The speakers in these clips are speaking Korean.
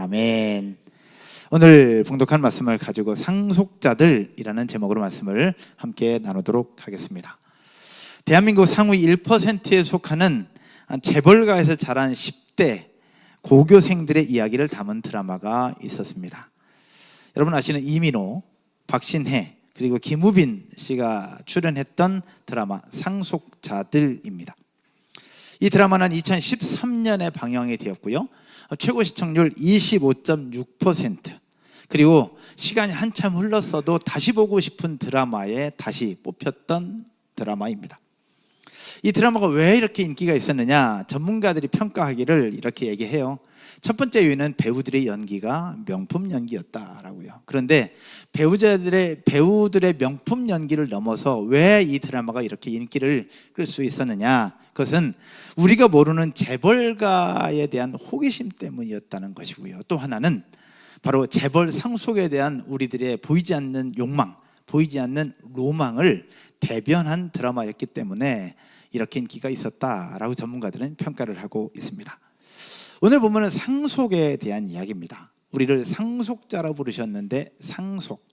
아멘. 오늘 봉독한 말씀을 가지고 상속자들이라는 제목으로 말씀을 함께 나누도록 하겠습니다. 대한민국 상위 1%에 속하는 재벌가에서 자란 10대 고교생들의 이야기를 담은 드라마가 있었습니다. 여러분 아시는 이민호, 박신혜 그리고 김우빈 씨가 출연했던 드라마 상속자들입니다. 이 드라마는 2013년에 방영이 되었고요, 최고 시청률 25.6%, 그리고 시간이 한참 흘렀어도 다시 보고 싶은 드라마에 다시 뽑혔던 드라마입니다. 이 드라마가 왜 이렇게 인기가 있었느냐, 전문가들이 평가하기를 이렇게 얘기해요. 첫 번째 이유는 배우들의 연기가 명품 연기였다라고요. 그런데 배우들의 명품 연기를 넘어서 왜 이 드라마가 이렇게 인기를 끌 수 있었느냐, 그것은 우리가 모르는 재벌가에 대한 호기심 때문이었다는 것이고요, 또 하나는 바로 재벌 상속에 대한 우리들의 보이지 않는 욕망, 보이지 않는 로망을 대변한 드라마였기 때문에 이렇게 인기가 있었다라고 전문가들은 평가를 하고 있습니다. 오늘 보면은 상속에 대한 이야기입니다. 우리를 상속자라고 부르셨는데, 상속,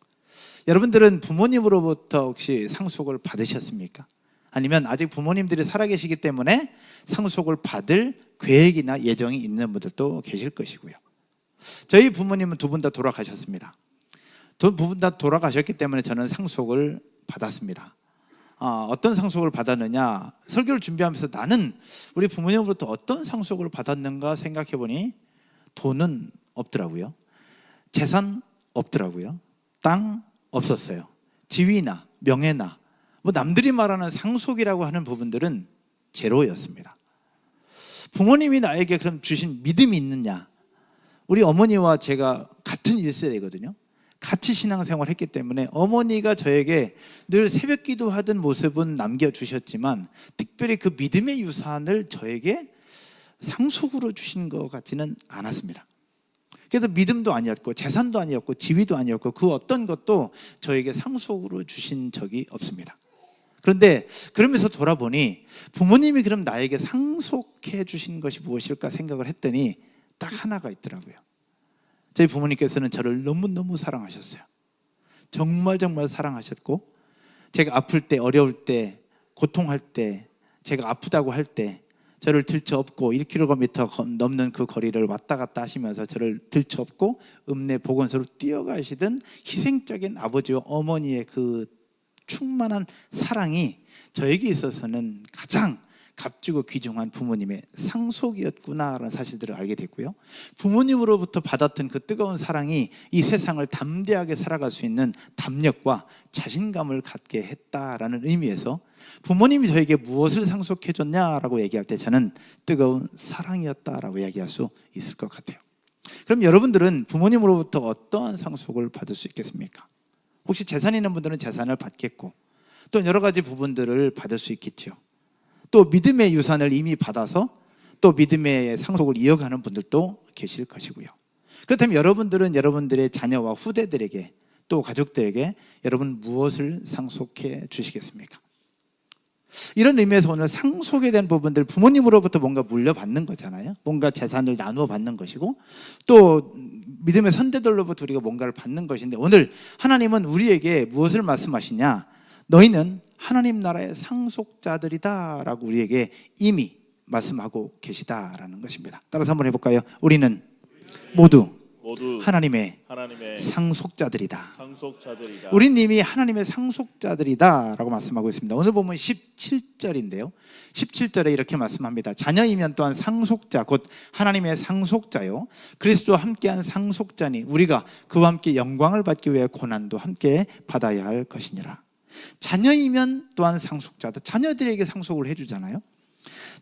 여러분들은 부모님으로부터 혹시 상속을 받으셨습니까? 아니면 아직 부모님들이 살아계시기 때문에 상속을 받을 계획이나 예정이 있는 분들도 계실 것이고요. 저희 부모님은 두 분 다 돌아가셨습니다. 두 분 다 돌아가셨기 때문에 저는 상속을 받았습니다. 어떤 상속을 받았느냐, 설교를 준비하면서 나는 우리 부모님으로부터 어떤 상속을 받았는가 생각해 보니 돈은 없더라고요, 재산 없더라고요, 땅 없었어요, 지위나 명예나 뭐 남들이 말하는 상속이라고 하는 부분들은 제로였습니다. 부모님이 나에게 그럼 주신 믿음이 있느냐, 우리 어머니와 제가 같은 1세대거든요 같이 신앙생활을 했기 때문에 어머니가 저에게 늘 새벽 기도하던 모습은 남겨주셨지만 특별히 그 믿음의 유산을 저에게 상속으로 주신 것 같지는 않았습니다. 그래서 믿음도 아니었고 재산도 아니었고 지위도 아니었고 그 어떤 것도 저에게 상속으로 주신 적이 없습니다. 그런데 그러면서 돌아보니 부모님이 그럼 나에게 상속해 주신 것이 무엇일까 생각을 했더니 딱 하나가 있더라고요. 저희 부모님께서는 저를 너무너무 사랑하셨어요. 정말 사랑하셨고, 제가 아플 때, 어려울 때, 고통할 때, 제가 아프다고 할 때 저를 들쳐업고 1km 넘는 그 거리를 왔다 갔다 하시면서 저를 들쳐업고 읍내 보건소로 뛰어가시던 희생적인 아버지와 어머니의 그 충만한 사랑이 저에게 있어서는 가장 값지고 귀중한 부모님의 상속이었구나라는 사실들을 알게 됐고요, 부모님으로부터 받았던 그 뜨거운 사랑이 이 세상을 담대하게 살아갈 수 있는 담력과 자신감을 갖게 했다라는 의미에서 부모님이 저에게 무엇을 상속해 줬냐라고 얘기할 때 저는 뜨거운 사랑이었다라고 이야기할 수 있을 것 같아요. 그럼 여러분들은 부모님으로부터 어떠한 상속을 받을 수 있겠습니까? 혹시 재산 있는 분들은 재산을 받겠고, 또 여러 가지 부분들을 받을 수 있겠죠. 또 믿음의 유산을 이미 받아서 또 믿음의 상속을 이어가는 분들도 계실 것이고요. 그렇다면 여러분들은 여러분들의 자녀와 후대들에게 또 가족들에게 여러분 무엇을 상속해 주시겠습니까? 이런 의미에서 오늘 상속에 대한 부분들, 부모님으로부터 뭔가 물려받는 거잖아요. 뭔가 재산을 나누어 받는 것이고, 또 믿음의 선대들로부터 우리가 뭔가를 받는 것인데, 오늘 하나님은 우리에게 무엇을 말씀하시냐, 너희는 하나님 나라의 상속자들이다 라고 우리에게 이미 말씀하고 계시다라는 것입니다. 따라서 한번 해볼까요? 우리는 모두 하나님의 상속자들이다. 우리는 이미 하나님의 상속자들이다 라고 말씀하고 있습니다. 오늘 보면 17절인데요 17절에 이렇게 말씀합니다. 자녀이면 또한 상속자, 곧 하나님의 상속자요 그리스도와 함께한 상속자니 우리가 그와 함께 영광을 받기 위해 고난도 함께 받아야 할 것이니라. 자녀이면 또한 상속자다. 자녀들에게 상속을 해주잖아요.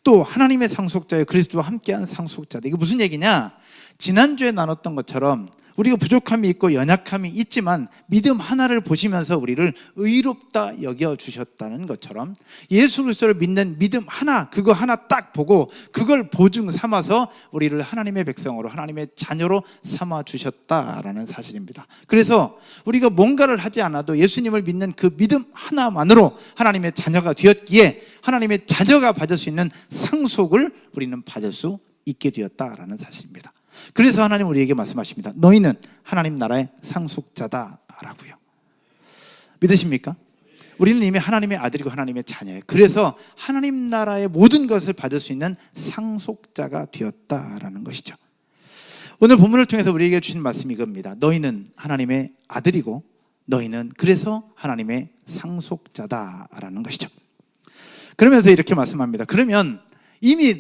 또 하나님의 상속자요 그리스도와 함께한 상속자다. 이게 무슨 얘기냐, 지난주에 나눴던 것처럼 우리가 부족함이 있고 연약함이 있지만 믿음 하나를 보시면서 우리를 의롭다 여겨주셨다는 것처럼 예수 그리스도를 믿는 믿음 하나, 그거 하나 딱 보고 그걸 보증 삼아서 우리를 하나님의 백성으로, 하나님의 자녀로 삼아주셨다라는 사실입니다. 그래서 우리가 뭔가를 하지 않아도 예수님을 믿는 그 믿음 하나만으로 하나님의 자녀가 되었기에 하나님의 자녀가 받을 수 있는 상속을 우리는 받을 수 있게 되었다라는 사실입니다. 그래서 하나님 우리에게 말씀하십니다. 너희는 하나님 나라의 상속자다라고요. 믿으십니까? 우리는 이미 하나님의 아들이고 하나님의 자녀예요. 그래서 하나님 나라의 모든 것을 받을 수 있는 상속자가 되었다라는 것이죠. 오늘 본문을 통해서 우리에게 주신 말씀이 이겁니다. 너희는 하나님의 아들이고 너희는 그래서 하나님의 상속자다라는 것이죠. 그러면서 이렇게 말씀합니다. 그러면 이미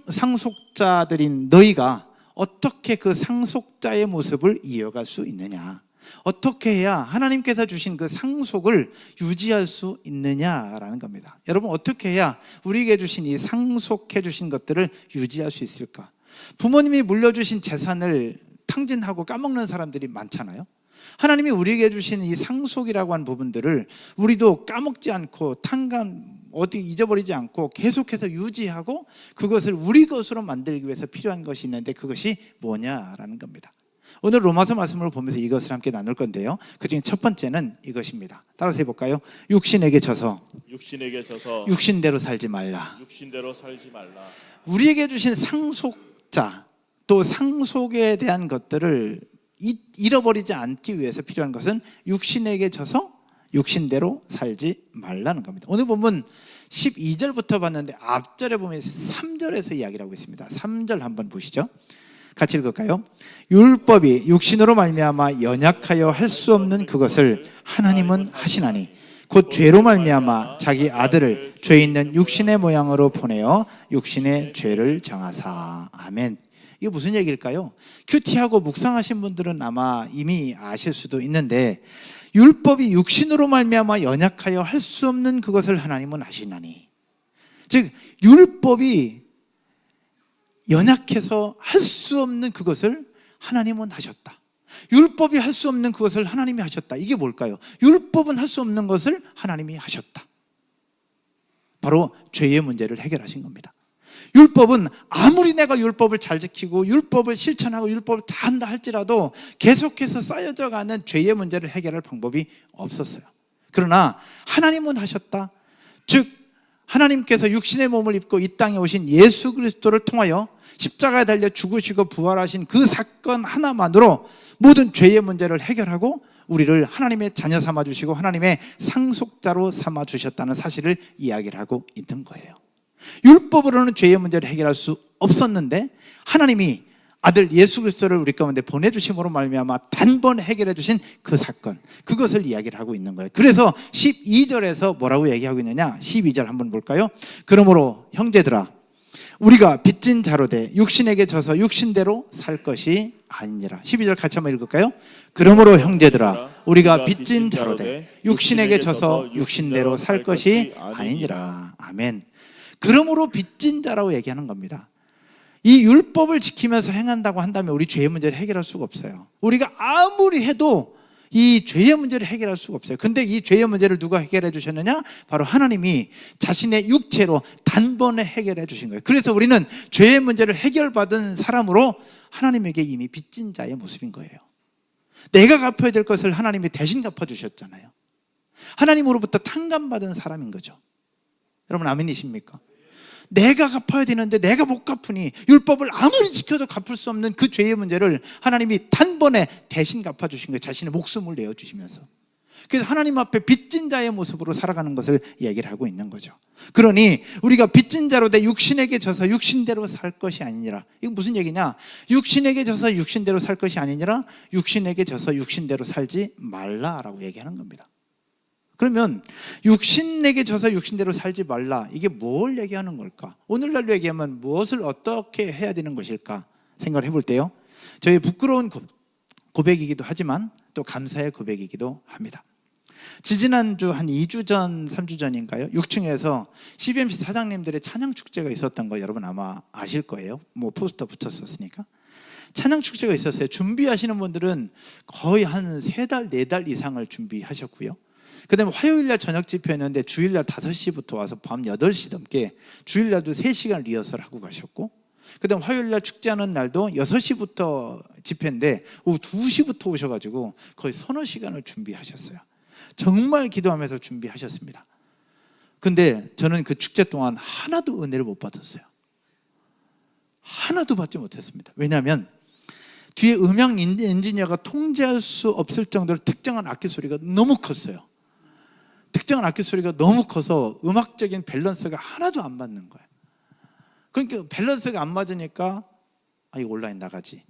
상속자들인 너희가 어떻게 그 상속자의 모습을 이어갈 수 있느냐, 어떻게 해야 하나님께서 주신 그 상속을 유지할 수 있느냐라는 겁니다. 여러분, 어떻게 해야 우리에게 주신 이 상속해 주신 것들을 유지할 수 있을까? 부모님이 물려주신 재산을 탕진하고 까먹는 사람들이 많잖아요. 하나님이 우리에게 주신 이 상속이라고 하는 부분들을 우리도 까먹지 않고 어디 잊어버리지 않고 계속해서 유지하고 그것을 우리 것으로 만들기 위해서 필요한 것이 있는데 그것이 뭐냐라는 겁니다. 오늘 로마서 말씀을 보면서 이것을 함께 나눌 건데요. 그중에 첫 번째는 이것입니다. 따라서 해볼까요? 육신에게 져서 육신대로 살지 말라. 우리에게 주신 상속자, 또 상속에 대한 것들을 잃어버리지 않기 위해서 필요한 것은 육신에게 져서 육신대로 살지 말라는 겁니다. 오늘 보면 12절부터 봤는데 앞절에 보면 3절에서 이야기를 하고 있습니다. 3절 한번 보시죠. 같이 읽을까요? 율법이 육신으로 말미암아 연약하여 할 수 없는 그것을 하나님은 하시나니 곧 죄로 말미암아 자기 아들을 죄 있는 육신의 모양으로 보내어 육신의 죄를 정하사. 아멘. 이게 무슨 얘기일까요? 큐티하고 묵상하신 분들은 아마 이미 아실 수도 있는데 율법이 육신으로 말미암아 연약하여 할 수 없는 그것을 하나님은 하시나니, 즉 율법이 연약해서 할 수 없는 그것을 하나님은 하셨다. 율법이 할 수 없는 그것을 하나님이 하셨다. 이게 뭘까요? 율법은 할 수 없는 것을 하나님이 하셨다. 바로 죄의 문제를 해결하신 겁니다. 율법은 아무리 내가 율법을 잘 지키고 율법을 실천하고 율법을 다 한다 할지라도 계속해서 쌓여져 가는 죄의 문제를 해결할 방법이 없었어요. 그러나 하나님은 하셨다. 즉 하나님께서 육신의 몸을 입고 이 땅에 오신 예수 그리스도를 통하여 십자가에 달려 죽으시고 부활하신 그 사건 하나만으로 모든 죄의 문제를 해결하고 우리를 하나님의 자녀 삼아주시고 하나님의 상속자로 삼아주셨다는 사실을 이야기를 하고 있는 거예요. 율법으로는 죄의 문제를 해결할 수 없었는데 하나님이 아들 예수 그리스도를 우리 가운데 보내주심으로 말미암아 단번에 해결해 주신 그 사건, 그것을 이야기를 하고 있는 거예요. 그래서 12절에서 뭐라고 얘기하고 있느냐, 12절 한번 볼까요? 그러므로 형제들아 우리가 빚진 자로 돼 육신에게 져서 육신대로 살 것이 아니니라. 12절 같이 한번 읽을까요? 그러므로 형제들아 우리가 빚진 자로 돼 육신에게 져서 육신대로 살 것이 아니니라. 아멘. 그러므로 빚진 자라고 얘기하는 겁니다. 이 율법을 지키면서 행한다고 한다면 우리 죄의 문제를 해결할 수가 없어요. 우리가 아무리 해도 이 죄의 문제를 해결할 수가 없어요. 근데 이 죄의 문제를 누가 해결해 주셨느냐? 바로 하나님이 자신의 육체로 단번에 해결해 주신 거예요. 그래서 우리는 죄의 문제를 해결받은 사람으로 하나님에게 이미 빚진 자의 모습인 거예요. 내가 갚아야 될 것을 하나님이 대신 갚아주셨잖아요. 하나님으로부터 탕감받은 사람인 거죠. 여러분 아멘이십니까? 내가 갚아야 되는데 내가 못 갚으니 율법을 아무리 지켜도 갚을 수 없는 그 죄의 문제를 하나님이 단번에 대신 갚아주신 거예요. 자신의 목숨을 내어주시면서. 그래서 하나님 앞에 빚진 자의 모습으로 살아가는 것을 얘기를 하고 있는 거죠. 그러니 우리가 빚진 자로 돼 육신에게 져서 육신대로 살 것이 아니니라. 이거 무슨 얘기냐? 육신에게 져서 육신대로 살 것이 아니니라 육신에게 져서 육신대로 살지 말라라고 얘기하는 겁니다. 그러면 육신에게 져서 육신대로 살지 말라, 이게 뭘 얘기하는 걸까? 오늘날로 얘기하면 무엇을 어떻게 해야 되는 것일까 생각을 해볼 때요, 저희 부끄러운 고백이기도 하지만 또 감사의 고백이기도 합니다. 지지난주 한 2주 전 3주 전인가요? 6층에서 CBMC 사장님들의 찬양 축제가 있었던 거 여러분 아마 아실 거예요. 뭐 포스터 붙였었으니까. 찬양 축제가 있었어요. 준비하시는 분들은 거의 한 3달, 4달 이상을 준비하셨고요. 그 다음에 화요일날 저녁 집회였는데 주일날 5시부터 와서 밤 8시 넘게 주일날도 3시간 리허설하고 가셨고, 그 다음 화요일날 축제하는 날도 6시부터 집회인데 오후 2시부터 오셔가지고 거의 서너 시간을 준비하셨어요. 정말 기도하면서 준비하셨습니다. 근데 저는 그 축제 동안 하나도 은혜를 못 받았어요. 하나도 받지 못했습니다. 왜냐하면 뒤에 음향 엔지니어가 통제할 수 없을 정도로 특정한 악기 소리가 너무 컸어요. 특정한 악기 소리가 너무 커서 음악적인 밸런스가 하나도 안 맞는 거예요. 그러니까 밸런스가 안 맞으니까 이거 온라인 나가지.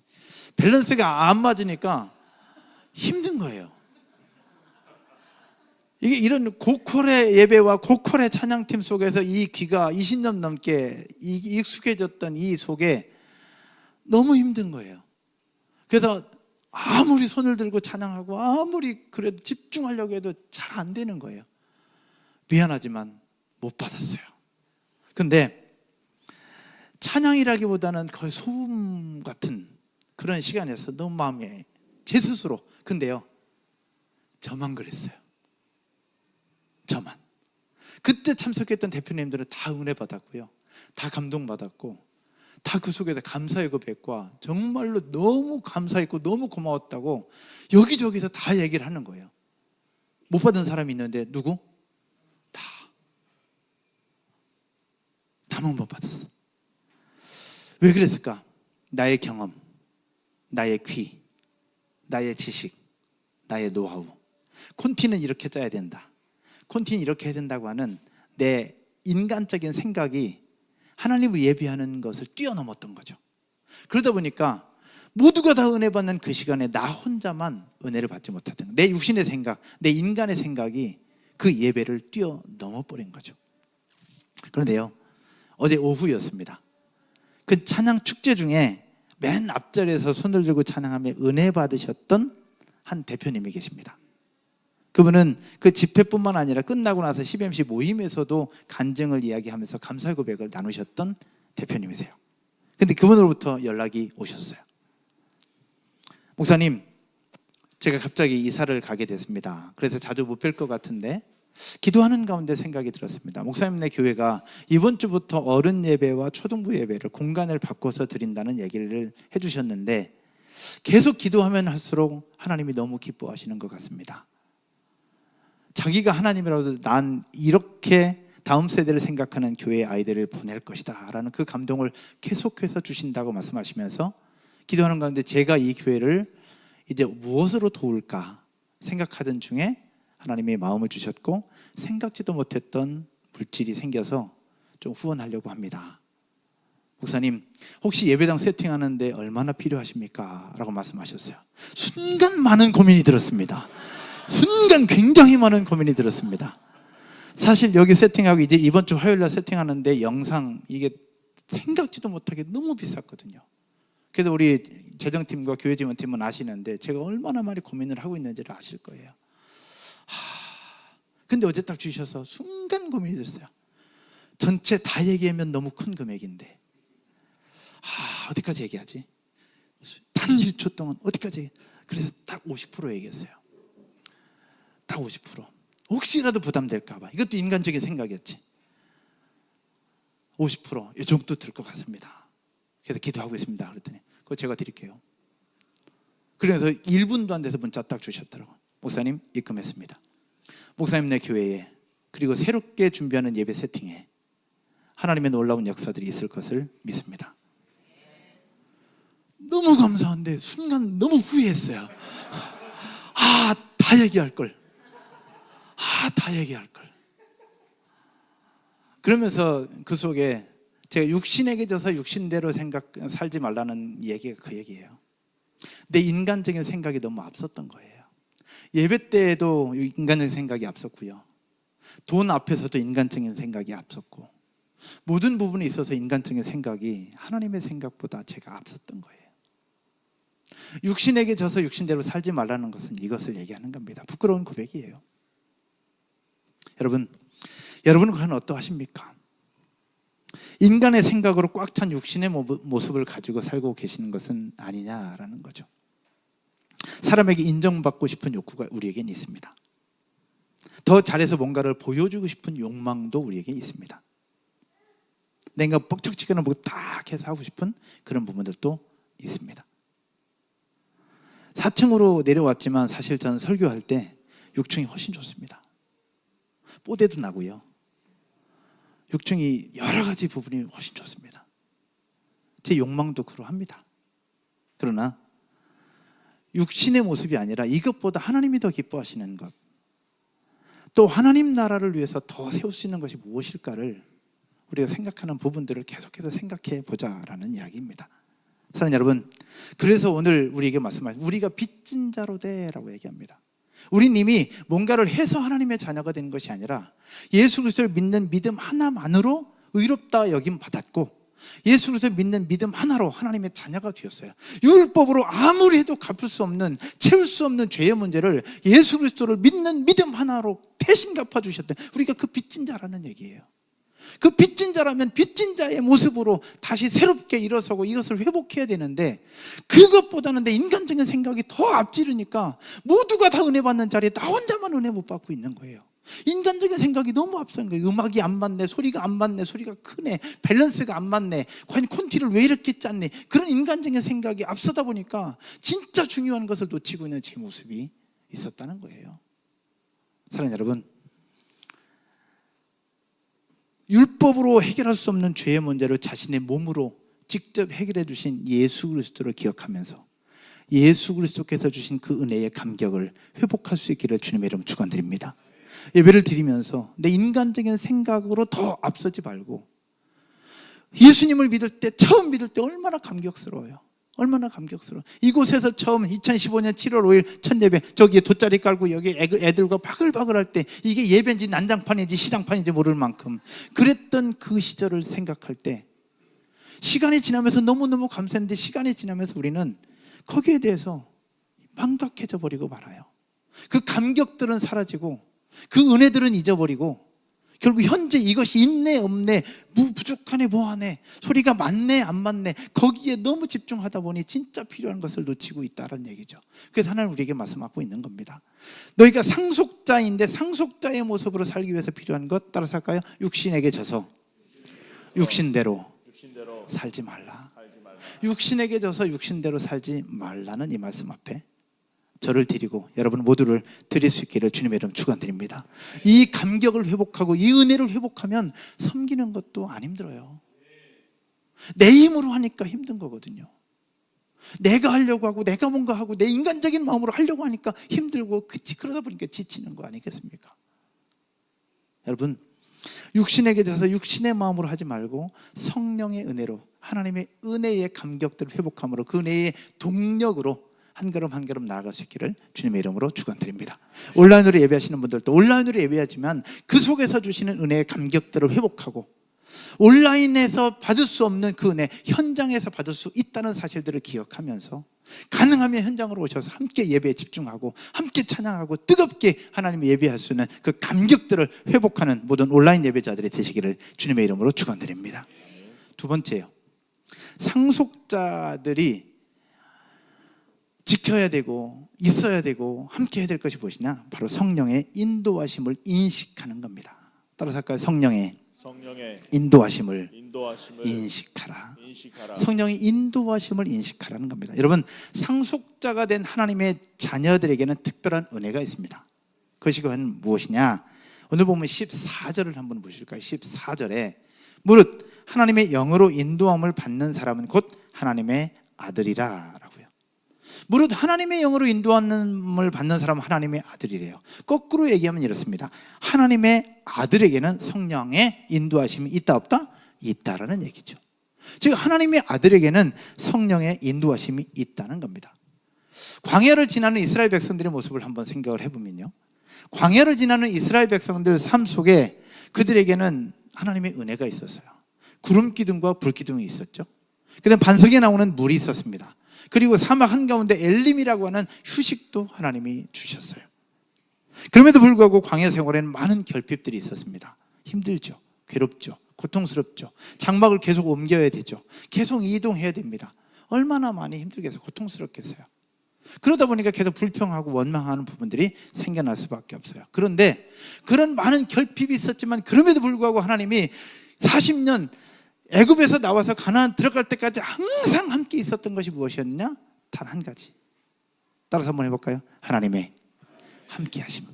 밸런스가 안 맞으니까 힘든 거예요. 이게 이런 고퀄의 예배와 고퀄의 찬양팀 속에서 이 귀가 20년 넘게 익숙해졌던 이 속에 너무 힘든 거예요. 그래서 아무리 손을 들고 찬양하고 아무리 그래도 집중하려고 해도 잘 안 되는 거예요. 미안하지만 못 받았어요. 근데 찬양이라기보다는 거의 소음 같은 그런 시간이었어요. 너무 마음에 제 스스로. 근데요, 저만 그랬어요. 저만. 그때 참석했던 대표님들은 다 은혜 받았고요, 다 감동 받았고, 다 그 속에서 감사의 고백과 정말로 너무 감사했고 너무 고마웠다고 여기저기서 다 얘기를 하는 거예요. 못 받은 사람이 있는데 누구? 다만 못 받았어. 왜 그랬을까? 나의 경험, 나의 귀, 나의 지식, 나의 노하우. 콘티는 이렇게 짜야 된다, 콘티는 이렇게 해야 된다고 하는 내 인간적인 생각이 하나님을 예배하는 것을 뛰어넘었던 거죠. 그러다 보니까 모두가 다 은혜 받는 그 시간에 나 혼자만 은혜를 받지 못했던 거예요. 내 육신의 생각, 내 인간의 생각이 그 예배를 뛰어넘어 버린 거죠. 그런데요, 어제 오후였습니다. 그 찬양 축제 중에 맨 앞자리에서 손을 들고 찬양하며 은혜 받으셨던 한 대표님이 계십니다. 그분은 그 집회뿐만 아니라 끝나고 나서 CBMC 모임에서도 간증을 이야기하면서 감사 고백을 나누셨던 대표님이세요. 근데 그분으로부터 연락이 오셨어요. 목사님, 제가 갑자기 이사를 가게 됐습니다. 그래서 자주 못 뵐 것 같은데 기도하는 가운데 생각이 들었습니다. 목사님네 교회가 이번 주부터 어른 예배와 초등부 예배를 공간을 바꿔서 드린다는 얘기를 해주셨는데 계속 기도하면 할수록 하나님이 너무 기뻐하시는 것 같습니다. 자기가 하나님이라도 난 이렇게 다음 세대를 생각하는 교회의 아이들을 보낼 것이다 라는 그 감동을 계속해서 주신다고 말씀하시면서 기도하는 가운데 제가 이 교회를 이제 무엇으로 도울까 생각하던 중에 하나님의 마음을 주셨고 생각지도 못했던 물질이 생겨서 좀 후원하려고 합니다. 목사님, 혹시 예배당 세팅하는데 얼마나 필요하십니까? 라고 말씀하셨어요. 순간 많은 고민이 들었습니다. 순간 굉장히 많은 고민이 들었습니다. 사실 여기 세팅하고 이제 이번 주 화요일날 세팅하는데 영상 이게 생각지도 못하게 너무 비쌌거든요. 그래서 우리 재정팀과 교회 지원팀은 아시는데 제가 얼마나 많이 고민을 하고 있는지를 아실 거예요. 근데 어제 딱 주셔서 순간 고민이 들었어요. 전체 다 얘기하면 너무 큰 금액인데 어디까지 얘기하지? 단 1초 동안 어디까지? 그래서 딱 50% 얘기했어요. 딱 50%. 혹시라도 부담될까 봐. 이것도 인간적인 생각이었지. 50%이 정도 들 것 같습니다. 그래서 기도하고 있습니다. 그랬더니 그거 제가 드릴게요. 그래서 1분도 안 돼서 문자 딱 주셨더라고요. 목사님, 입금했습니다. 목사님네 교회에 그리고 새롭게 준비하는 예배 세팅에 하나님의 놀라운 역사들이 있을 것을 믿습니다. 너무 감사한데 순간 너무 후회했어요. 다 얘기할 걸. 다 얘기할 걸. 그러면서 그 속에 제가 육신에게 져서 육신대로 살지 말라는 얘기가 그 얘기예요. 내 인간적인 생각이 너무 앞섰던 거예요. 예배 때에도 인간적인 생각이 앞섰고요, 돈 앞에서도 인간적인 생각이 앞섰고, 모든 부분에 있어서 인간적인 생각이 하나님의 생각보다 제가 앞섰던 거예요. 육신에게 져서 육신대로 살지 말라는 것은 이것을 얘기하는 겁니다. 부끄러운 고백이에요. 여러분은 과연 어떠하십니까? 인간의 생각으로 꽉 찬 육신의 모습을 가지고 살고 계시는 것은 아니냐라는 거죠. 사람에게 인정받고 싶은 욕구가 우리에겐 있습니다. 더 잘해서 뭔가를 보여주고 싶은 욕망도 우리에게 있습니다. 내가 뻑적지근한 뭐 딱 해서 하고 싶은 그런 부분들도 있습니다. 4층으로 내려왔지만 사실 저는 설교할 때 6층이 훨씬 좋습니다. 뽀대도 나고요, 6층이 여러 가지 부분이 훨씬 좋습니다. 제 욕망도 그러합니다. 그러나 육신의 모습이 아니라 이것보다 하나님이 더 기뻐하시는 것, 또 하나님 나라를 위해서 더 세울 수 있는 것이 무엇일까를 우리가 생각하는 부분들을 계속해서 생각해 보자라는 이야기입니다. 사랑하는 여러분, 그래서 오늘 우리에게 말씀하신 우리가 빚진 자로 되라고 얘기합니다. 우린 이미 뭔가를 해서 하나님의 자녀가 된 것이 아니라 예수 그리스도를 믿는 믿음 하나만으로 의롭다 여김 받았고, 예수 그리스도를 믿는 믿음 하나로 하나님의 자녀가 되었어요. 율법으로 아무리 해도 갚을 수 없는, 채울 수 없는 죄의 문제를 예수 그리스도를 믿는 믿음 하나로 대신 갚아주셨던, 우리가 그 빚진 자라는 얘기예요. 그 빚진 자라면 빚진 자의 모습으로 다시 새롭게 일어서고 이것을 회복해야 되는데, 그것보다는 내 인간적인 생각이 더 앞지르니까 모두가 다 은혜 받는 자리에 나 혼자만 은혜 못 받고 있는 거예요. 인간적인 생각이 너무 앞선 거예요. 음악이 안 맞네, 소리가 안 맞네, 소리가 크네, 밸런스가 안 맞네, 과연 콘티를 왜 이렇게 짰네, 그런 인간적인 생각이 앞서다 보니까 진짜 중요한 것을 놓치고 있는 제 모습이 있었다는 거예요. 사랑하는 여러분, 율법으로 해결할 수 없는 죄의 문제를 자신의 몸으로 직접 해결해 주신 예수 그리스도를 기억하면서 예수 그리스도께서 주신 그 은혜의 감격을 회복할 수 있기를 주님의 이름 축원드립니다. 예배를 드리면서 내 인간적인 생각으로 더 앞서지 말고, 예수님을 믿을 때, 처음 믿을 때 얼마나 감격스러워요. 얼마나 감격스러워. 이곳에서 처음 2015년 7월 5일 첫 예배, 저기에 돗자리 깔고 여기 애들과 바글바글 할 때 이게 예배인지 난장판인지 시장판인지 모를 만큼 그랬던 그 시절을 생각할 때, 시간이 지나면서 너무너무 감사했는데 시간이 지나면서 우리는 거기에 대해서 망각해져 버리고 말아요. 그 감격들은 사라지고 그 은혜들은 잊어버리고 결국 현재 이것이 있네 없네, 부족하네 뭐하네, 소리가 맞네 안 맞네, 거기에 너무 집중하다 보니 진짜 필요한 것을 놓치고 있다는 얘기죠. 그래서 하나님 우리에게 말씀하고 있는 겁니다. 너희가 상속자인데 상속자의 모습으로 살기 위해서 필요한 것 따라서 할까요? 육신에게 져서 육신대로 살지 말라. 육신에게 져서 육신대로 살지 말라는 이 말씀 앞에 저를 드리고 여러분 모두를 드릴 수 있기를 주님의 이름 축원드립니다. 이 감격을 회복하고 이 은혜를 회복하면 섬기는 것도 안 힘들어요. 내 힘으로 하니까 힘든 거거든요. 내가 하려고 하고 내가 뭔가 하고 내 인간적인 마음으로 하려고 하니까 힘들고, 그러다 보니까 지치는 거 아니겠습니까? 여러분, 육신에게 져서 육신의 마음으로 하지 말고 성령의 은혜로, 하나님의 은혜의 감격들을 회복함으로 그 은혜의 동력으로 한 걸음 한 걸음 나아갈 수 있기를 주님의 이름으로 축원드립니다. 온라인으로 예배하시는 분들도 온라인으로 예배하지만 그 속에서 주시는 은혜의 감격들을 회복하고, 온라인에서 받을 수 없는 그 은혜 현장에서 받을 수 있다는 사실들을 기억하면서 가능하면 현장으로 오셔서 함께 예배에 집중하고 함께 찬양하고 뜨겁게 하나님의 예배할 수 있는 그 감격들을 회복하는 모든 온라인 예배자들이 되시기를 주님의 이름으로 축원드립니다. 두 번째요, 상속자들이 지켜야 되고 있어야 되고 함께 해야 될 것이 무엇이냐? 바로 성령의 인도하심을 인식하는 겁니다. 따라서 할까요? 성령의 인도하심을 인식하라. 성령의 인도하심을 인식하라는 겁니다. 여러분, 상속자가 된 하나님의 자녀들에게는 특별한 은혜가 있습니다. 그것이 그건 무엇이냐? 오늘 보면 14절을 한번 보실까요? 14절에 무릇 하나님의 영으로 인도함을 받는 사람은 곧 하나님의 아들이라 라고요. 무릇 하나님의 영으로 인도함을 받는 사람은 하나님의 아들이래요. 거꾸로 얘기하면 이렇습니다. 하나님의 아들에게는 성령의 인도하심이 있다 없다? 있다라는 얘기죠. 즉 하나님의 아들에게는 성령의 인도하심이 있다는 겁니다. 광야를 지나는 이스라엘 백성들의 모습을 한번 생각을 해보면요, 광야를 지나는 이스라엘 백성들 삶 속에 그들에게는 하나님의 은혜가 있었어요. 구름 기둥과 불 기둥이 있었죠. 그다음 반석에 나오는 물이 있었습니다. 그리고 사막 한가운데 엘림이라고 하는 휴식도 하나님이 주셨어요. 그럼에도 불구하고 광야 생활에는 많은 결핍들이 있었습니다. 힘들죠, 괴롭죠, 고통스럽죠. 장막을 계속 옮겨야 되죠. 계속 이동해야 됩니다. 얼마나 많이 힘들겠어요. 고통스럽겠어요. 그러다 보니까 계속 불평하고 원망하는 부분들이 생겨날 수밖에 없어요. 그런데 그런 많은 결핍이 있었지만 그럼에도 불구하고 하나님이 40년 애굽에서 나와서 가나안 들어갈 때까지 항상 함께 있었던 것이 무엇이었느냐? 단 한 가지. 따라서 한번 해볼까요? 하나님의 함께 하심.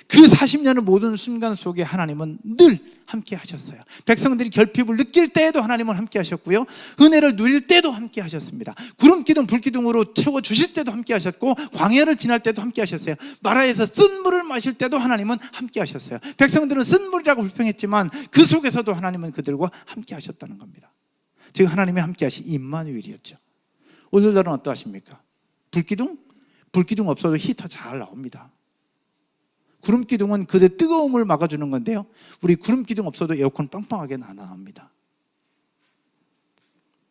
그 40년의 모든 순간 속에 하나님은 늘 함께 하셨어요. 백성들이 결핍을 느낄 때에도 하나님은 함께 하셨고요, 은혜를 누릴 때도 함께 하셨습니다. 구름기둥 불기둥으로 채워주실 때도 함께 하셨고, 광야를 지날 때도 함께 하셨어요. 마라에서 쓴 물을 마실 때도 하나님은 함께 하셨어요. 백성들은 쓴 물이라고 불평했지만 그 속에서도 하나님은 그들과 함께 하셨다는 겁니다. 지금 하나님이 함께 하신 임마누엘이었죠. 오늘날은 어떠하십니까? 불기둥? 불기둥 없어도 히터 잘 나옵니다. 구름기둥은 그의 뜨거움을 막아주는 건데요, 우리 구름기둥 없어도 에어컨 빵빵하게 나옵니다.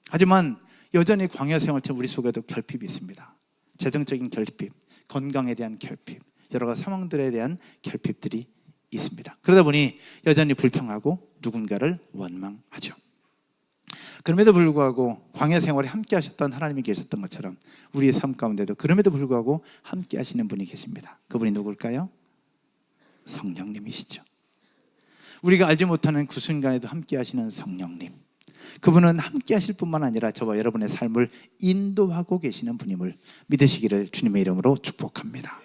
하지만 여전히 광야 생활처럼 우리 속에도 결핍이 있습니다. 재정적인 결핍, 건강에 대한 결핍, 여러 가지 상황들에 대한 결핍들이 있습니다. 그러다 보니 여전히 불평하고 누군가를 원망하죠. 그럼에도 불구하고 광야 생활에 함께 하셨던 하나님이 계셨던 것처럼 우리의 삶 가운데도 그럼에도 불구하고 함께 하시는 분이 계십니다. 그분이 누굴까요? 성령님이시죠. 우리가 알지 못하는 그 순간에도 함께 하시는 성령님, 그분은 함께 하실 뿐만 아니라 저와 여러분의 삶을 인도하고 계시는 분임을 믿으시기를 주님의 이름으로 축복합니다.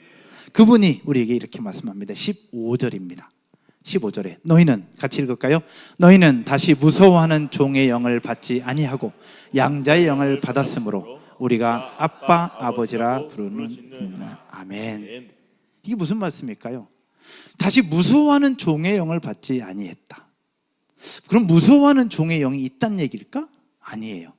그분이 우리에게 이렇게 말씀합니다. 15절입니다 15절에 너희는, 같이 읽을까요? 너희는 다시 무서워하는 종의 영을 받지 아니하고 양자의 영을 받았으므로 우리가 아빠 아버지라 부르는. 아멘. 이게 무슨 말씀일까요? 다시 무서워하는 종의 영을 받지 아니했다. 그럼 무서워하는 종의 영이 있다는 얘기일까? 아니에요.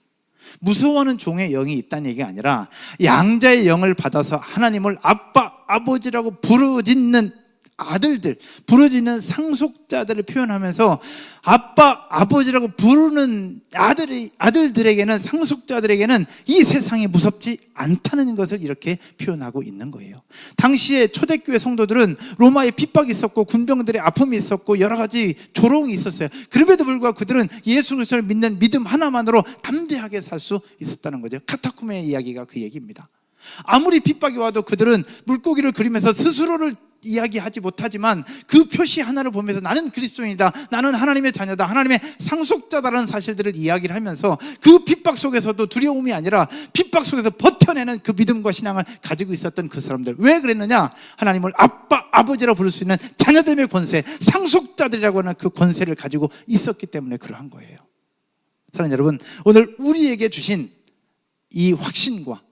무서워하는 종의 영이 있다는 얘기가 아니라 양자의 영을 받아서 하나님을 아빠 아버지라고 부르짖는 아들들, 부르짖는 상속자들을 표현하면서 아빠 아버지라고 부르는 아들들에게는, 상속자들에게는 이 세상이 무섭지 않다는 것을 이렇게 표현하고 있는 거예요. 당시에 초대교회 성도들은 로마의 핍박이 있었고 군병들의 아픔이 있었고 여러 가지 조롱이 있었어요. 그럼에도 불구하고 그들은 예수 그리스도를 믿는 믿음 하나만으로 담대하게 살 수 있었다는 거죠. 카타콤의 이야기가 그 얘기입니다. 아무리 핍박이 와도 그들은 물고기를 그리면서 스스로를 이야기하지 못하지만 그 표시 하나를 보면서 나는 그리스도인이다, 나는 하나님의 자녀다, 하나님의 상속자다라는 사실들을 이야기를 하면서 그 핍박 속에서도 두려움이 아니라 핍박 속에서 버텨내는 그 믿음과 신앙을 가지고 있었던 그 사람들. 왜 그랬느냐? 하나님을 아빠 아버지라고 부를 수 있는 자녀됨의 권세, 상속자들이라고 하는 그 권세를 가지고 있었기 때문에 그러한 거예요. 사랑하는 여러분, 오늘 우리에게 주신 이 확신과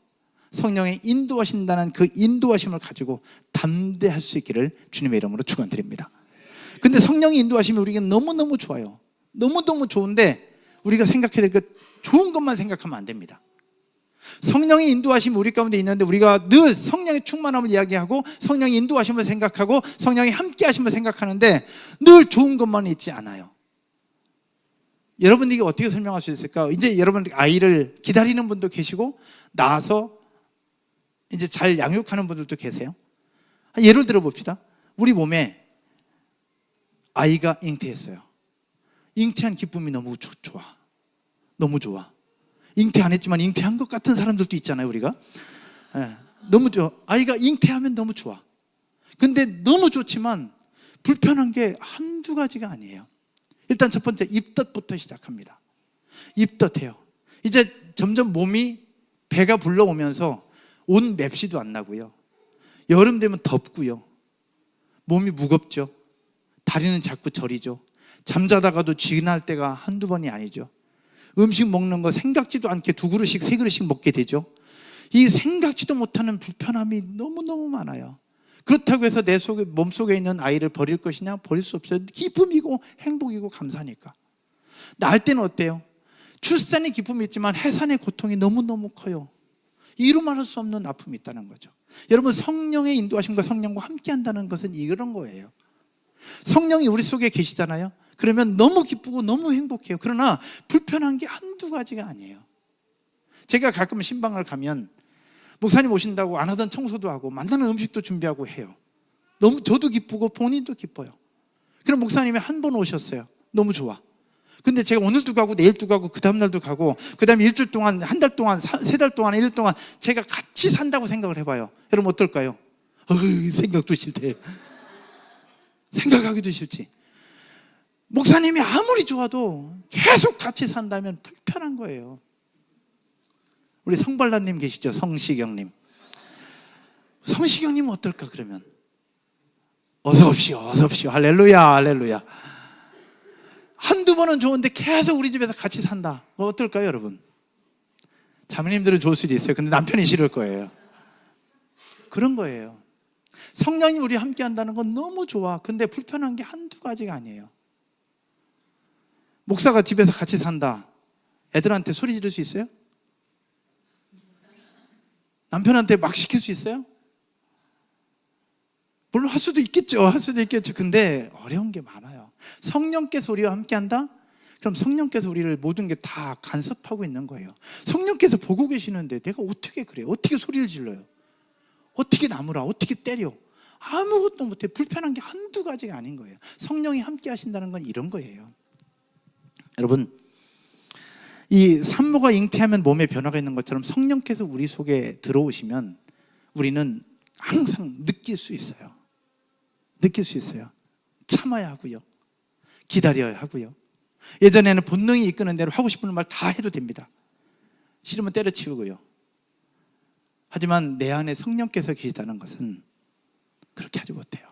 성령의 인도하신다는 그 인도하심을 가지고 담대할 수 있기를 주님의 이름으로 축원드립니다. 근데 성령의 인도하심이 우리에게 너무너무 좋아요. 너무너무 좋은데 우리가 생각해야 될 것, 좋은 것만 생각하면 안 됩니다. 성령의 인도하심이 우리 가운데 있는데 우리가 늘 성령의 충만함을 이야기하고 성령의 인도하심을 생각하고 성령의 함께 하심을 생각하는데 늘 좋은 것만 있지 않아요. 여러분들이 어떻게 설명할 수 있을까? 이제 여러분 아이를 기다리는 분도 계시고 낳아서 이제 잘 양육하는 분들도 계세요. 예를 들어 봅시다. 우리 몸에 아이가 잉태했어요. 잉태한 기쁨이 너무 좋아. 너무 좋아. 잉태 안 했지만 잉태한 것 같은 사람들도 있잖아요, 우리가. 너무 좋아. 아이가 잉태하면 너무 좋아. 근데 너무 좋지만 불편한 게 한두 가지가 아니에요. 일단 첫 번째, 입덧부터 시작합니다. 입덧해요. 이제 점점 몸이 배가 불러오면서 옷 맵시도 안 나고요. 여름 되면 덥고요. 몸이 무겁죠. 다리는 자꾸 저리죠. 잠자다가도 쥐날 때가 한두 번이 아니죠. 음식 먹는 거 생각지도 않게 2그릇씩 3그릇씩 먹게 되죠. 이 생각지도 못하는 불편함이 너무너무 많아요. 그렇다고 해서 내 속에, 몸속에 있는 아이를 버릴 것이냐? 버릴 수 없어요. 기쁨이고 행복이고 감사하니까. 낳을 때는 어때요? 출산의 기쁨이 있지만 해산의 고통이 너무너무 커요. 이루 말할 수 없는 아픔이 있다는 거죠. 여러분, 성령의 인도하심과 성령과 함께 한다는 것은 이런 거예요. 성령이 우리 속에 계시잖아요. 그러면 너무 기쁘고 너무 행복해요. 그러나 불편한 게 한두 가지가 아니에요. 제가 가끔 신방을 가면 목사님 오신다고 안 하던 청소도 하고 만나는 음식도 준비하고 해요. 너무 저도 기쁘고 본인도 기뻐요. 그럼 목사님이 한 번 오셨어요. 너무 좋아. 근데 제가 오늘도 가고 내일도 가고 그 다음날도 가고 그 다음에 일주일 동안, 한 달 동안, 3달 동안, 1일 동안 제가 같이 산다고 생각을 해봐요. 여러분 어떨까요? 생각도 싫대. 생각하기도 싫지. 목사님이 아무리 좋아도 계속 같이 산다면 불편한 거예요. 우리 성발라님 계시죠? 성시경님. 성시경님은 어떨까 그러면? 어서 오십시오, 어서 오십시오. 할렐루야, 할렐루야. 한두 번은 좋은데 계속 우리 집에서 같이 산다. 뭐 어떨까요, 여러분? 자매님들은 좋을 수도 있어요. 근데 남편이 싫을 거예요. 그런 거예요. 성령이 우리 함께 한다는 건 너무 좋아. 근데 불편한 게 한두 가지가 아니에요. 목사가 집에서 같이 산다. 애들한테 소리 지를 수 있어요? 남편한테 막 시킬 수 있어요? 물론 할 수도 있겠죠. 할 수도 있겠죠. 근데 어려운 게 많아요. 성령께서 우리와 함께 한다? 그럼 성령께서 우리를 모든 게 다 간섭하고 있는 거예요. 성령께서 보고 계시는데 내가 어떻게 그래요? 어떻게 소리를 질러요? 어떻게 나무라? 어떻게 때려? 아무것도 못해. 불편한 게 한두 가지가 아닌 거예요. 성령이 함께 하신다는 건 이런 거예요. 여러분, 이 산모가 잉태하면 몸에 변화가 있는 것처럼 성령께서 우리 속에 들어오시면 우리는 항상 느낄 수 있어요. 느낄 수 있어요. 참아야 하고요. 기다려야 하고요. 예전에는 본능이 이끄는 대로 하고 싶은 말 다 해도 됩니다. 싫으면 때려치우고요. 하지만 내 안에 성령께서 계시다는 것은 그렇게 하지 못해요.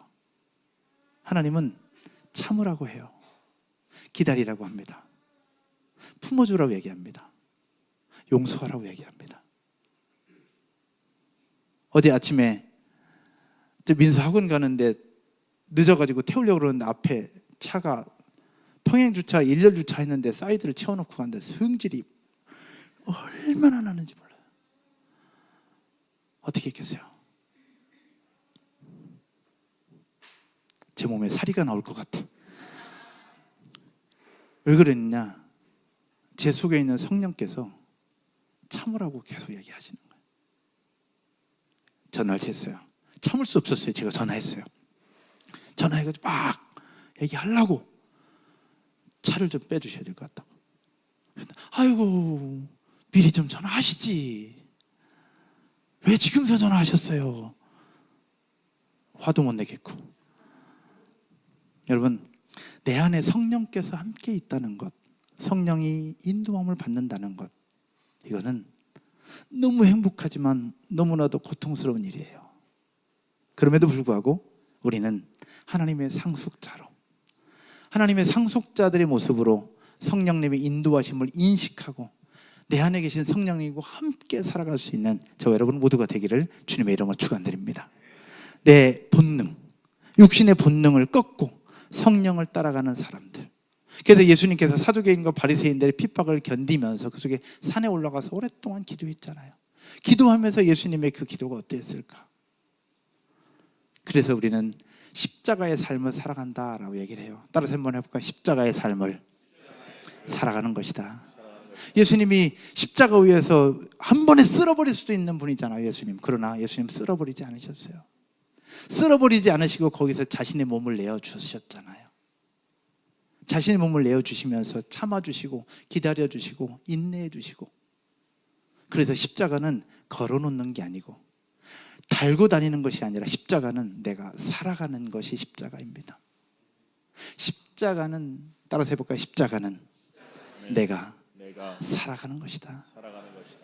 하나님은 참으라고 해요. 기다리라고 합니다. 품어주라고 얘기합니다. 용서하라고 얘기합니다. 어제 아침에 민수 학원 가는데 늦어가지고 태우려고 그러는데 앞에 차가 평행주차, 일렬주차 했는데 사이드를 채워놓고 갔는데 성질이 얼마나 나는지 몰라요. 어떻게 했겠어요? 제 몸에 사리가 나올 것 같아. 왜 그랬냐? 제 속에 있는 성령께서 참으라고 계속 얘기하시는 거예요. 전화를 했어요. 참을 수 없었어요. 제가 전화했어요. 전화해가지고 막 얘기하려고 차를 좀 빼주셔야 될 것 같다고. 아이고, 미리 좀 전화하시지. 왜 지금서 전화하셨어요? 화도 못 내겠고. 여러분, 내 안에 성령께서 함께 있다는 것, 성령이 인도함을 받는다는 것, 이거는 너무 행복하지만 너무나도 고통스러운 일이에요. 그럼에도 불구하고 우리는 하나님의 상속자로, 하나님의 상속자들의 모습으로 성령님의 인도하심을 인식하고 내 안에 계신 성령님과 함께 살아갈 수 있는 저와 여러분 모두가 되기를 주님의 이름으로 축원드립니다. 내 본능, 육신의 본능을 꺾고 성령을 따라가는 사람들. 그래서 예수님께서 사두개인과 바리새인들의 핍박을 견디면서 그 속에 산에 올라가서 오랫동안 기도했잖아요. 기도하면서 예수님의 그 기도가 어땠을까? 그래서 우리는 십자가의 삶을 살아간다라고 얘기를 해요. 따라서 한번 해볼까요? 십자가의 삶을 살아가는 것이다. 예수님이 십자가 위에서 한 번에 쓸어버릴 수도 있는 분이잖아요, 예수님. 그러나 예수님 쓸어버리지 않으셨어요. 쓸어버리지 않으시고 거기서 자신의 몸을 내어주셨잖아요. 자신의 몸을 내어주시면서 참아주시고 기다려주시고 인내해주시고. 그래서 십자가는 걸어놓는 게 아니고 달고 다니는 것이 아니라 십자가는 내가 살아가는 것이 십자가입니다. 십자가는, 따라서 해볼까요? 십자가는 내가 살아가는 것이다.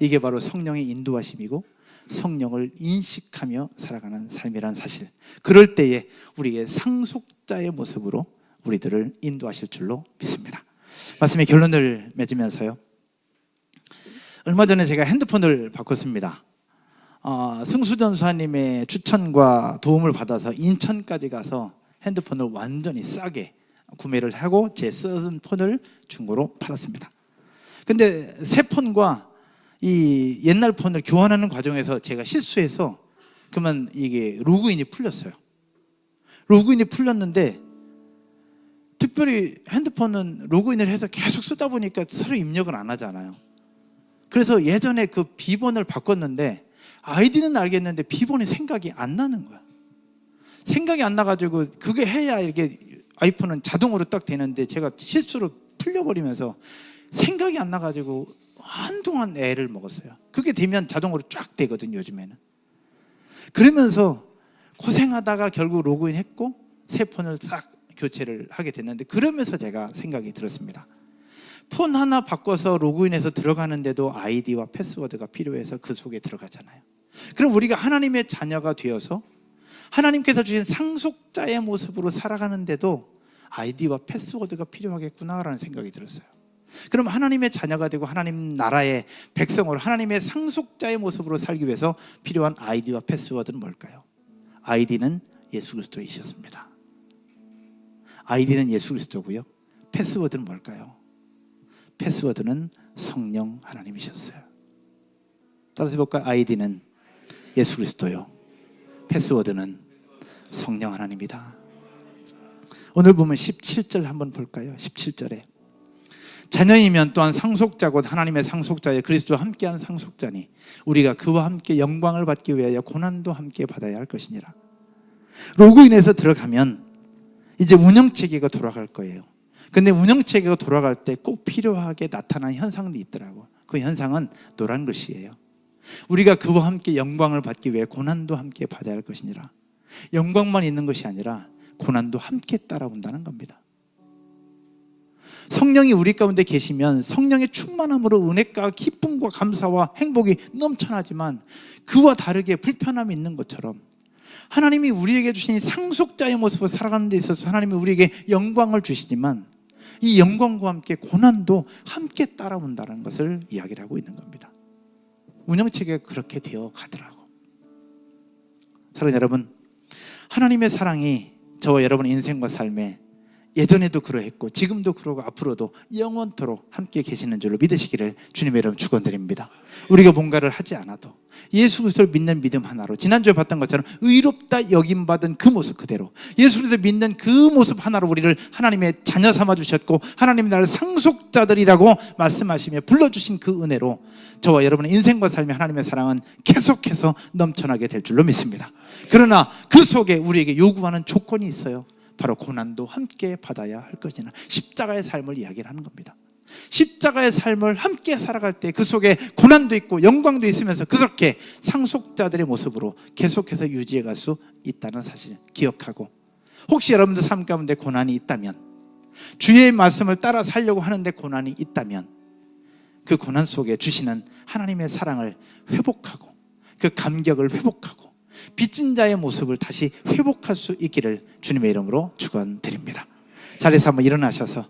이게 바로 성령의 인도하심이고 성령을 인식하며 살아가는 삶이라는 사실. 그럴 때에 우리의 상속자의 모습으로 우리들을 인도하실 줄로 믿습니다. 말씀의 결론을 맺으면서요, 얼마 전에 제가 핸드폰을 바꿨습니다. 승수전수하님의 추천과 도움을 받아서 인천까지 가서 핸드폰을 완전히 싸게 구매를 하고 제 쓰던 폰을 중고로 팔았습니다. 근데 새 폰과 이 옛날 폰을 교환하는 과정에서 제가 실수해서 그러면 이게 로그인이 풀렸어요. 로그인이 풀렸는데 특별히 핸드폰은 로그인을 해서 계속 쓰다 보니까 서로 입력을 안 하잖아요. 그래서 예전에 그 비번을 바꿨는데 아이디는 알겠는데 비번이 생각이 안 나는 거야. 생각이 안 나가지고 그게 해야 이게 아이폰은 자동으로 딱 되는데 제가 실수로 풀려버리면서 생각이 안 나가지고 한동안 애를 먹었어요. 그게 되면 자동으로 쫙 되거든요, 요즘에는. 그러면서 고생하다가 결국 로그인했고 새 폰을 싹 교체를 하게 됐는데, 그러면서 제가 생각이 들었습니다. 폰 하나 바꿔서 로그인해서 들어가는데도 아이디와 패스워드가 필요해서 그 속에 들어가잖아요. 그럼 우리가 하나님의 자녀가 되어서 하나님께서 주신 상속자의 모습으로 살아가는데도 아이디와 패스워드가 필요하겠구나라는 생각이 들었어요. 그럼 하나님의 자녀가 되고 하나님 나라의 백성으로 하나님의 상속자의 모습으로 살기 위해서 필요한 아이디와 패스워드는 뭘까요? 아이디는 예수 그리스도이셨습니다. 아이디는 예수 그리스도고요. 패스워드는 뭘까요? 패스워드는 성령 하나님이셨어요. 따라서 해볼까요? 아이디는 예수 그리스도요. 패스워드는 성령 하나님이다. 오늘 보면 17절 한번 볼까요? 17절에 자녀이면 또한 상속자고 하나님의 상속자의 그리스도와 함께한 상속자니 우리가 그와 함께 영광을 받기 위하여 고난도 함께 받아야 할 것이니라. 로그인해서 들어가면 이제 운영체계가 돌아갈 거예요. 근데 운영체계가 돌아갈 때 꼭 필요하게 나타나는 현상도 있더라고. 그 현상은 노란 글씨예요. 우리가 그와 함께 영광을 받기 위해 고난도 함께 받아야 할 것이니라. 영광만 있는 것이 아니라 고난도 함께 따라온다는 겁니다. 성령이 우리 가운데 계시면 성령의 충만함으로 은혜가 기쁨과 감사와 행복이 넘쳐나지만 그와 다르게 불편함이 있는 것처럼 하나님이 우리에게 주신 상속자의 모습을 살아가는 데 있어서 하나님이 우리에게 영광을 주시지만 이 영광과 함께 고난도 함께 따라온다는 것을 이야기를 하고 있는 겁니다. 운영체계가 그렇게 되어 가더라고. 사랑하는 여러분, 하나님의 사랑이 저와 여러분의 인생과 삶에 예전에도 그러했고 지금도 그러고 앞으로도 영원토록 함께 계시는 줄로 믿으시기를 주님의 이름 축원드립니다. 우리가 뭔가를 하지 않아도 예수 그리스도를 믿는 믿음 하나로 지난주에 봤던 것처럼 의롭다 여김받은 그 모습 그대로 예수 그리스도를 믿는 그 모습 하나로 우리를 하나님의 자녀 삼아 주셨고 하나님이 나를 상속자들이라고 말씀하시며 불러주신 그 은혜로 저와 여러분의 인생과 삶의 하나님의 사랑은 계속해서 넘쳐나게 될 줄로 믿습니다. 그러나 그 속에 우리에게 요구하는 조건이 있어요. 바로 고난도 함께 받아야 할 것이나 십자가의 삶을 이야기를 하는 겁니다. 십자가의 삶을 함께 살아갈 때 그 속에 고난도 있고 영광도 있으면서 그렇게 상속자들의 모습으로 계속해서 유지해 갈 수 있다는 사실 기억하고, 혹시 여러분들 삶 가운데 고난이 있다면, 주의 말씀을 따라 살려고 하는데 고난이 있다면 그 고난 속에 주시는 하나님의 사랑을 회복하고 그 감격을 회복하고 빚진 자의 모습을 다시 회복할 수 있기를 주님의 이름으로 축원드립니다. 자리에서 한번 일어나셔서